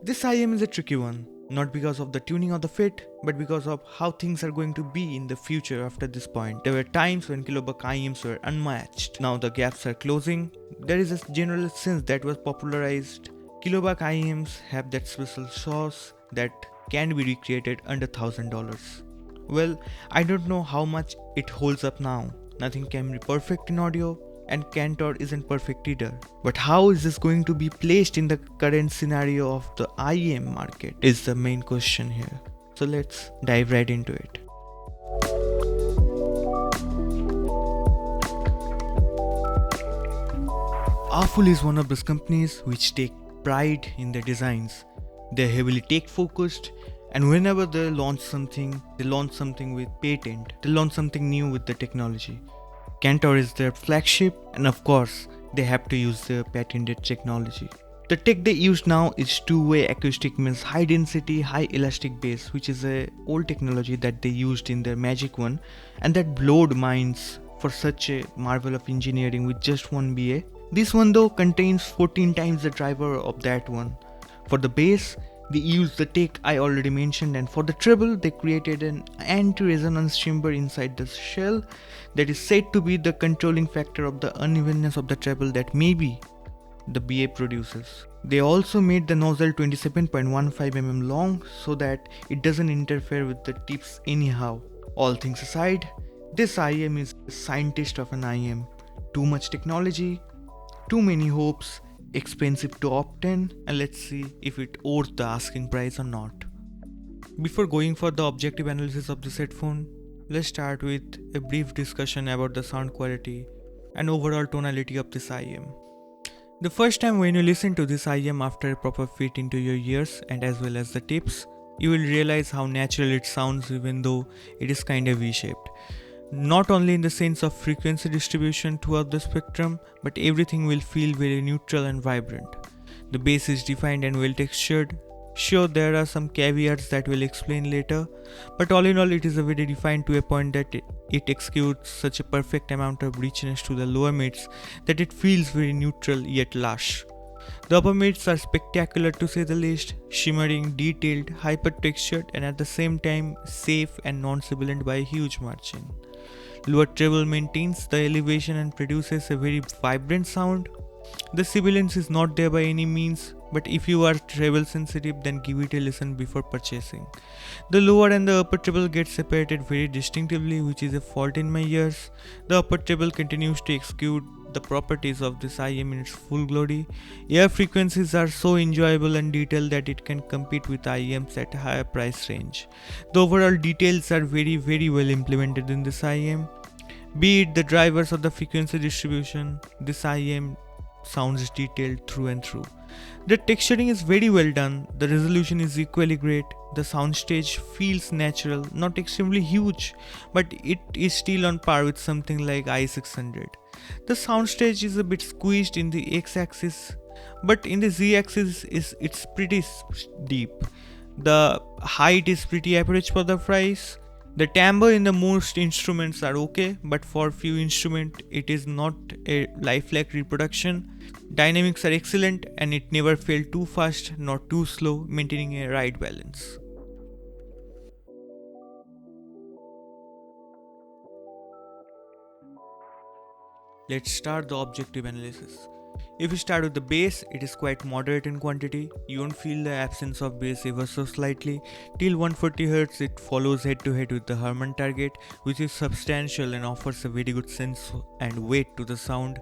This IM is a tricky one, not because of the tuning of the fit, but because of how things are going to be in the future after this point. There were times when kilobuck IMs were unmatched. Now the gaps are closing. There is a general sense that was popularized. Kilobuck IMs have that special sauce that can be recreated under $1,000. Well, I don't know how much it holds up now. Nothing can be perfect in audio, and CANTOR isn't perfect either. But how is this going to be placed in the current scenario of the IEM market is the main question here. So let's dive right into it. AFUL is one of those companies which take pride in their designs. They're heavily tech focused, and whenever they launch something with patent. They launch something new with the technology. CANTOR is their flagship, and of course, they have to use their patented technology. The tech they use now is two-way acoustic, means high density, high elastic bass, which is a old technology that they used in their Magic One, and that blowed minds for such a marvel of engineering with just one BA. This one though contains 14 times the driver of that one. For the bass, they used the tech I already mentioned, and for the treble, they created an anti-resonance chamber inside the shell that is said to be the controlling factor of the unevenness of the treble that maybe the BA produces. They also made the nozzle 27.15 mm long so that it doesn't interfere with the tips anyhow. All things aside, this IM is a scientist of an IM. Too much technology, too many hopes, expensive to obtain, and let's see if it worth the asking price or not. Before going for the objective analysis of this headphone, let's start with a brief discussion about the sound quality and overall tonality of this IM. The first time when you listen to this IM after a proper fit into your ears and as well as the tips, you will realize how natural it sounds even though it is kind of V-shaped. Not only in the sense of frequency distribution throughout the spectrum, but everything will feel very neutral and vibrant. The bass is defined and well textured. Sure, there are some caveats that we'll explain later, but all in all it is a very defined to a point that it executes such a perfect amount of richness to the lower mids that it feels very neutral yet lush. The upper mids are spectacular to say the least, shimmering, detailed, hyper-textured, and at the same time safe and non-sibilant by a huge margin. Lower treble maintains the elevation and produces a very vibrant sound. The sibilance is not there by any means, but if you are treble sensitive, then give it a listen before purchasing. The lower and the upper treble get separated very distinctively, which is a fault in my ears. The upper treble continues to execute the properties of this IM in its full glory. Air frequencies are so enjoyable and detailed that it can compete with IMs at a higher price range. The overall details are very well implemented in this IM. Be it the drivers or the frequency distribution, this IM sounds detailed through and through. The texturing is very well done, the resolution is equally great, the soundstage feels natural, not extremely huge, but it is still on par with something like i600. The soundstage is a bit squeezed in the x-axis, but in the z-axis it's pretty deep. The height is pretty average for the price. The timbre in the most instruments are okay, but for few instruments it is not a lifelike reproduction. Dynamics are excellent and it never felt too fast nor too slow, maintaining a right balance. Let's start the objective analysis. If we start with the bass, it is quite moderate in quantity. You won't feel the absence of bass ever so slightly. Till 140Hz, it follows head to head with the Harman target, which is substantial and offers a very good sense and weight to the sound.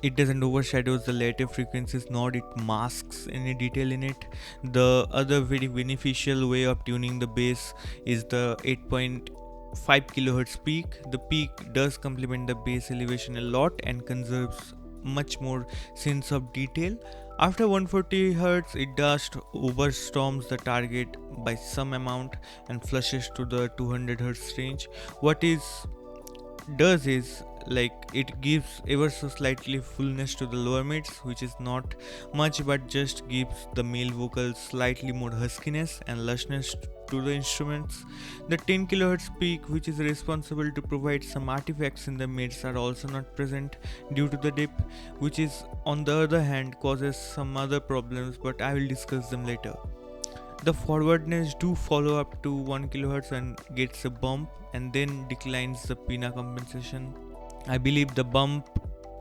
It doesn't overshadow the later frequencies, nor it masks any detail in it. The other very beneficial way of tuning the bass is the 8.5 kHz peak. The peak does complement the bass elevation a lot and conserves much more sense of detail. After 140 Hz, it just overstorms the target by some amount and flushes to the 200 Hz range. What it does is like it gives ever so slightly fullness to the lower mids, which is not much but just gives the male vocals slightly more huskiness and lushness to the instruments. The 10 kHz peak, which is responsible to provide some artifacts in the mids, are also not present due to the dip, which is on the other hand causes some other problems, but I will discuss them later. The forwardness do follow up to 1 kHz and gets a bump and then declines the pinna compensation. I believe the bump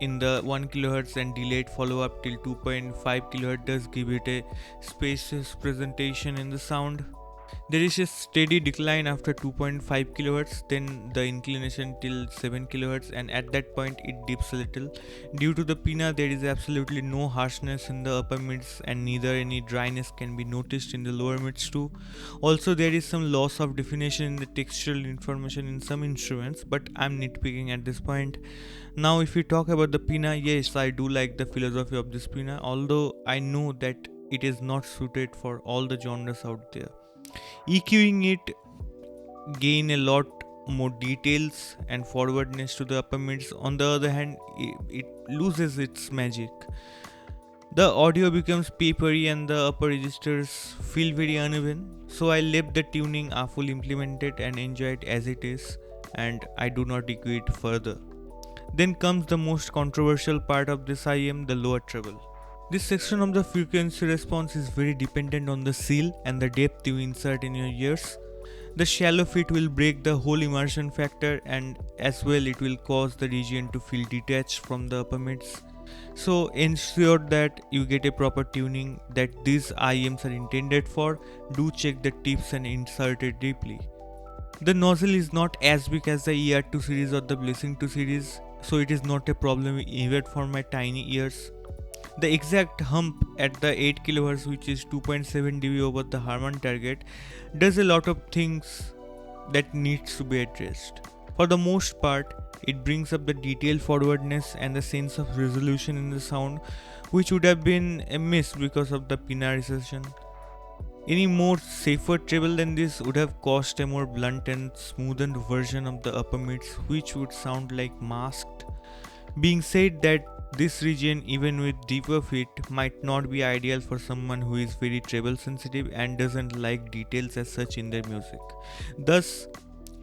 in the 1 kHz and delayed follow up till 2.5 kHz does give it a spacious presentation in the sound. There is a steady decline after 2.5 kHz, then the inclination till 7 kHz, and at that point it dips a little. Due to the pinna, there is absolutely no harshness in the upper mids, and neither any dryness can be noticed in the lower mids too. Also, there is some loss of definition in the textural information in some instruments, but I'm nitpicking at this point. Now, if we talk about the pinna, yes, I do like the philosophy of this pinna, although I know that it is not suited for all the genres out there. EQing it gain a lot more details and forwardness to the upper mids. On the other hand, it loses its magic. The audio becomes papery and the upper registers feel very uneven. So I left the tuning AFUL implemented and enjoy it as it is, and I do not EQ it further. Then comes the most controversial part of this IM, the lower treble. This section of the frequency response is very dependent on the seal and the depth you insert in your ears. The shallow fit will break the whole immersion factor, and as well it will cause the region to feel detached from the upper mids. So ensure that you get a proper tuning that these IMs are intended for. Do check the tips and insert it deeply. The nozzle is not as big as the ER2 series or the Blessing 2 series, so it is not a problem even for my tiny ears. The exact hump at the 8 kHz, which is 2.7 dB over the Harman target, does a lot of things that needs to be addressed. For the most part, it brings up the detail forwardness and the sense of resolution in the sound, which would have been a miss because of the pinna recession. Any more safer treble than this would have caused a more blunt and smoothened version of the upper mids, which would sound like masked. Being said that, this region, even with deeper fit, might not be ideal for someone who is very treble sensitive and doesn't like details as such in their music. Thus,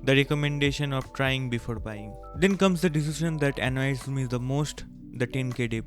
the recommendation of trying before buying. Then comes the decision that annoys me the most, the 10K dip.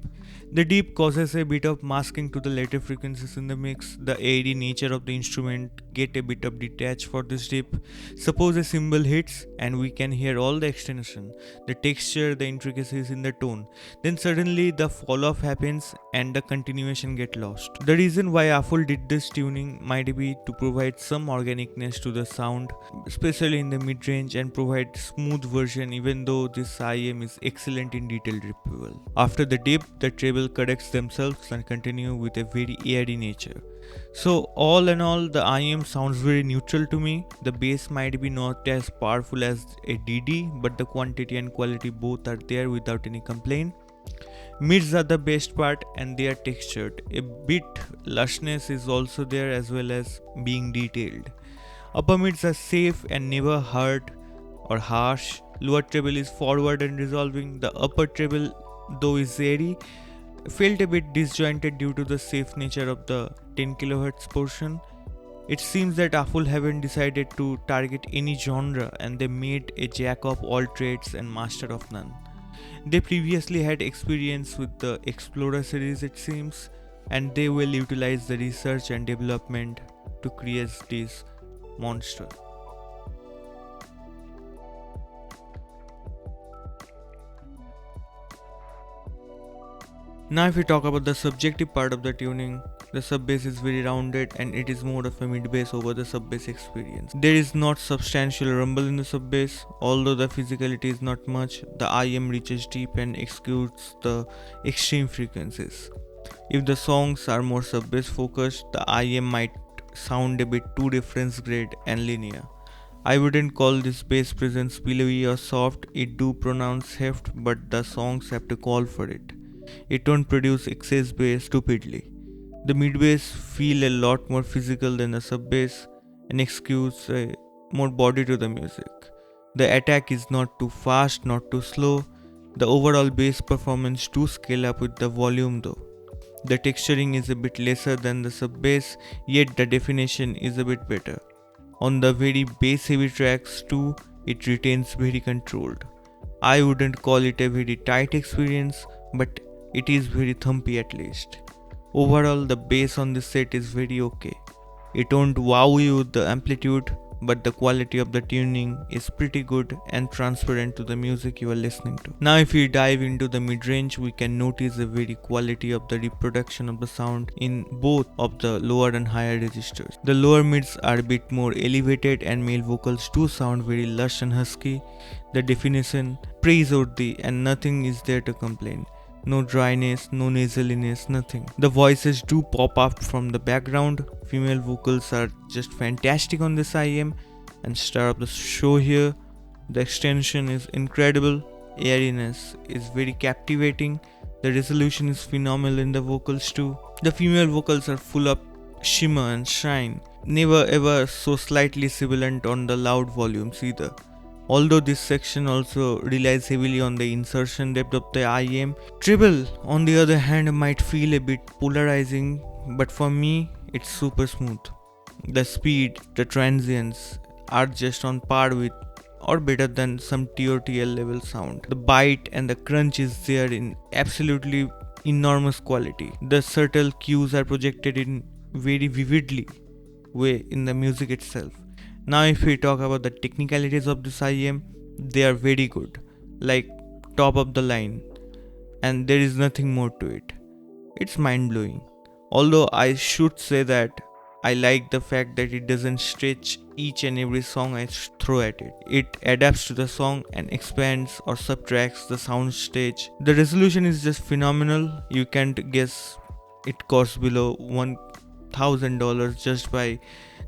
The dip causes a bit of masking to the later frequencies in the mix. The airy nature of the instrument get a bit of detached for this dip. Suppose a cymbal hits and we can hear all the extension, the texture, the intricacies in the tone. Then suddenly the fall off happens and the continuation get lost. The reason why AFUL did this tuning might be to provide some organicness to the sound, especially in the mid-range, and provide smooth version, even though this IM is excellent in detailed removal. After the dip, the treble corrects themselves and continue with a very airy nature. So all in all, the IM sounds very neutral to me. The bass might be not as powerful as a DD, but the quantity and quality both are there without any complaint. Mids are the best part and they are textured. A bit lushness is also there as well as being detailed. Upper mids are safe and never hurt or harsh. Lower treble is forward and resolving. The upper treble, though is airy, felt a bit disjointed due to the safe nature of the 10 kHz portion. It seems that AFUL haven't decided to target any genre and they made a jack of all trades and master of none. They previously had experience with the Explorer series, it seems, and they will utilize the research and development to create this monster. Now if we talk about the subjective part of the tuning, the sub bass is very rounded and it is more of a mid bass over the sub bass experience. There is not substantial rumble in the sub bass, although the physicality is not much. The IM reaches deep and executes the extreme frequencies. If the songs are more sub bass focused, the IM might sound a bit too reference grade and linear. I wouldn't call this bass presence pillowy or soft. It do pronounce heft, but the songs have to call for it. It don't produce excess bass stupidly. The mid bass feel a lot more physical than the sub bass and executes more body to the music. The attack is not too fast, not too slow. The overall bass performance do scale up with the volume though. The texturing is a bit lesser than the sub bass, yet the definition is a bit better. On the very bass heavy tracks too, it retains very controlled. I wouldn't call it a very tight experience, but it is very thumpy at least. Overall, the bass on this set is very okay. It won't wow you with the amplitude, but the quality of the tuning is pretty good and transparent to the music you are listening to. Now if we dive into the mid-range, we can notice the very quality of the reproduction of the sound in both of the lower and higher registers. The lower mids are a bit more elevated and male vocals do sound very lush and husky. The definition praiseworthy and nothing is there to complain. No dryness, no nasaliness, nothing. The voices do pop up from the background. Female vocals are just fantastic on this IEM and star of the show here. The extension is incredible. Airiness is very captivating. The resolution is phenomenal in the vocals too. The female vocals are full of shimmer and shine. Never ever so slightly sibilant on the loud volumes either. Although this section also relies heavily on the insertion depth of the IEM, treble on the other hand might feel a bit polarizing, but for me it's super smooth. The speed, the transients are just on par with or better than some TOTL level sound. The bite and the crunch is there in absolutely enormous quality. The subtle cues are projected in very vividly way in the music itself. Now if we talk about the technicalities of this IEM, they are very good, like top of the line, and there is nothing more to it. It's mind blowing. Although I should say that I like the fact that it doesn't stretch each and every song I throw at it. It adapts to the song and expands or subtracts the sound stage. The resolution is just phenomenal. You can't guess it costs below $1,000 just by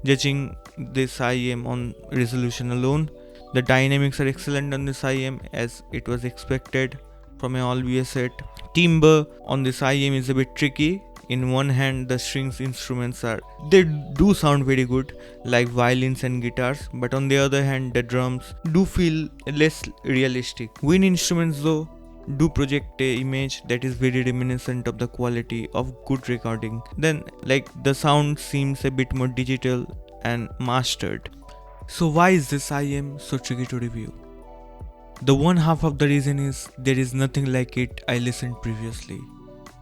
judging this IEM on resolution alone. The dynamics are excellent on this IEM as it was expected from an all-VS set. Timbre on this IEM is a bit tricky. In one hand, the strings instruments they do sound very good, like violins and guitars, but on the other hand, the drums do feel less realistic. Wind instruments though do project a image that is very reminiscent of the quality of good recording. Then the sound seems a bit more digital and mastered. So why is this IEM so tricky to review? The one half of the reason is there is nothing like it I listened previously.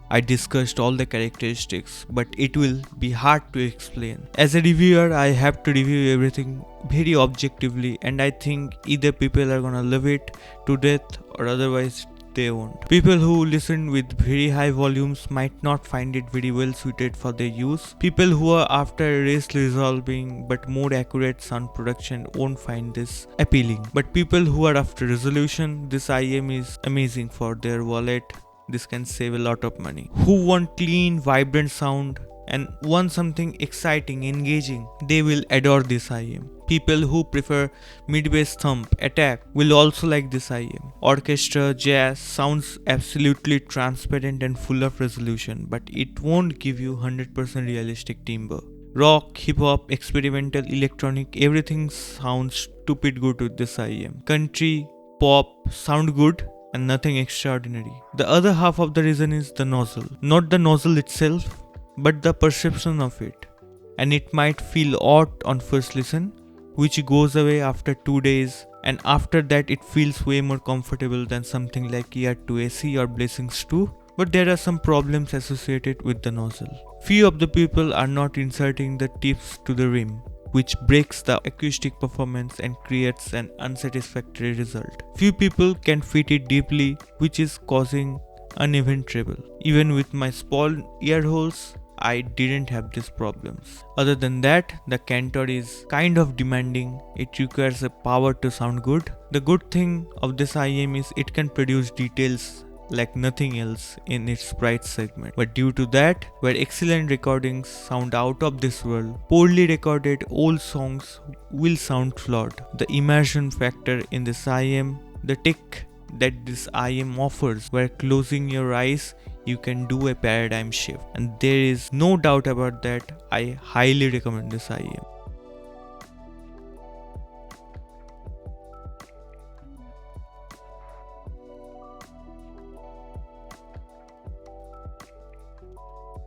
I discussed all the characteristics, but it will be hard to explain. As a reviewer, I have to review everything very objectively, and I think either people are gonna love it to death or otherwise they won't. People who listen with very high volumes might not find it very well suited for their use. People who are after less resolving but more accurate sound production won't find this appealing. But people who are after resolution, this IEM is amazing for their wallet. This can save a lot of money. Who want clean, vibrant sound and want something exciting, engaging, they will adore this IEM. People who prefer mid-bass thump attack will also like this IEM. Orchestra, jazz sounds absolutely transparent and full of resolution, but it won't give you 100% realistic timbre. Rock, hip-hop, experimental, electronic, everything sounds stupid good with this IEM. Country, pop sound good and nothing extraordinary. The other half of the reason is the nozzle. Not the nozzle itself, but the perception of it. And it might feel odd on first listen, which goes away after 2 days, and after that it feels way more comfortable than something like ER2 AC or Blessings 2. But there are some problems associated with the nozzle. Few of the people are not inserting the tips to the rim, which breaks the acoustic performance and creates an unsatisfactory result. Few people can fit it deeply, which is causing uneven treble. Even with my small ear holes, I didn't have these problems. Other than that, the CANTOR is kind of demanding. It requires a power to sound good. The good thing of this IEM is it can produce details like nothing else in its price segment. But due to that, where excellent recordings sound out of this world, poorly recorded old songs will sound flawed. The immersion factor in this IEM, the tech that this IEM offers, where closing your eyes you can do a paradigm shift, and there is no doubt about that. I highly recommend this IEM.